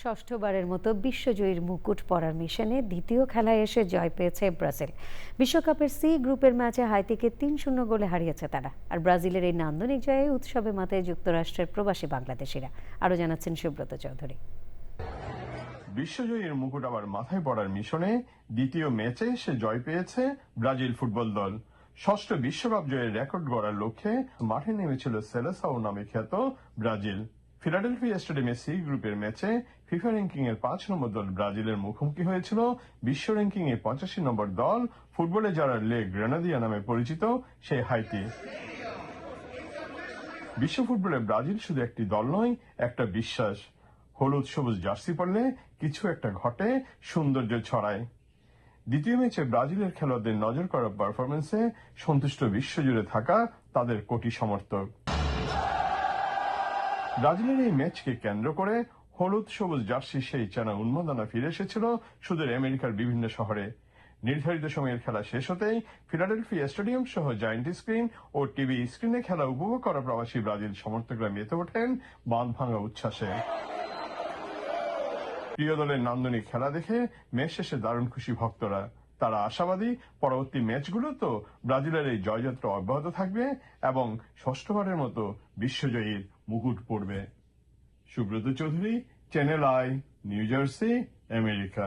ষষ্ঠবারের মতো বিশ্বজয়ীর মুকুট পরার মিশনে দ্বিতীয় খেলায় এসে জয় পেয়েছে ব্রাজিল। বিশ্বকাপের সি গ্রুপের ম্যাচে হাইতিকে ৩-০ গোলে হারিয়েছে তারা। আর ব্রাজিলের এই নান্দনিক জয়ে উৎসবে মাতায় যুক্তরাষ্ট্রের প্রবাসী বাংলাদেশিরা। আরও জানাচ্ছেন সুব্রত চৌধুরী। বিশ্বজয়ীর মুকুট আবার মাথায় পড়ার মিশনে দ্বিতীয় ম্যাচে এসে জয় পেয়েছে ব্রাজিল ফুটবল দল। ষষ্ঠ বিশ্বকাপ জয়ের রেকর্ড গড়ার লক্ষ্যে মাঠে নেমেছিল সেলেসাও নামে খ্যাত ব্রাজিল। ফিলাডেলফিয়া স্টেডিয়ামে সি গ্রুপের ম্যাচে ফিফা র্যাঙ্কিং এর ৫ নম্বর দল ব্রাজিলের মুখোমুখি হয়েছিল বিশ্ব র্যাঙ্কিং এ ৮৫ নম্বর দল, ফুটবলে যারা লে গ্রেনাদিয়া নামে পরিচিত সেই হাইতি। বিশ্ব ফুটবলে ব্রাজিল শুধু একটি দল নয়, একটা বিশ্বাস। হলুদ সবুজ জার্সি পরলে কিছু একটা ঘটে, সৌন্দর্য ছড়ায়। দ্বিতীয় ম্যাচে ব্রাজিলের খেলোয়াড়দের নজর করা পারফরমেন্সে সন্তুষ্ট বিশ্বজুড়ে থাকা তাদের কোটি সমর্থক। ব্রাজিলের এই ম্যাচকে কেন্দ্র করে হলুদ সবুজ জার্সি সেই চেনা উন্মাদনা ফিরে এসেছিল সুদূর আমেরিকার বিভিন্ন শহরে। নির্ধারিত সময়ের খেলা শেষ হতেই ফিলাডেলফিয়া স্টেডিয়াম সহ জায়ান্ট স্ক্রিন ও টিভি স্ক্রিনে খেলা উপভোগ করা প্রবাসী ব্রাজিল সমর্থকরা মেতে ওঠেন বাঁধ ভাঙা উচ্ছ্বাসে। প্রিয় দলের নান্দনিক খেলা দেখে ম্যাচ শেষে দারুণ খুশি ভক্তরা। তারা আশাবাদী পরবর্তী ম্যাচগুলোতেও ব্রাজিলের এই জয়যাত্রা অব্যাহত থাকবে এবং ষষ্ঠবারের মতো বিশ্বজয়ীর মুকুট পড়বে। Subrata Chowdhury, channel I, new jersey, America.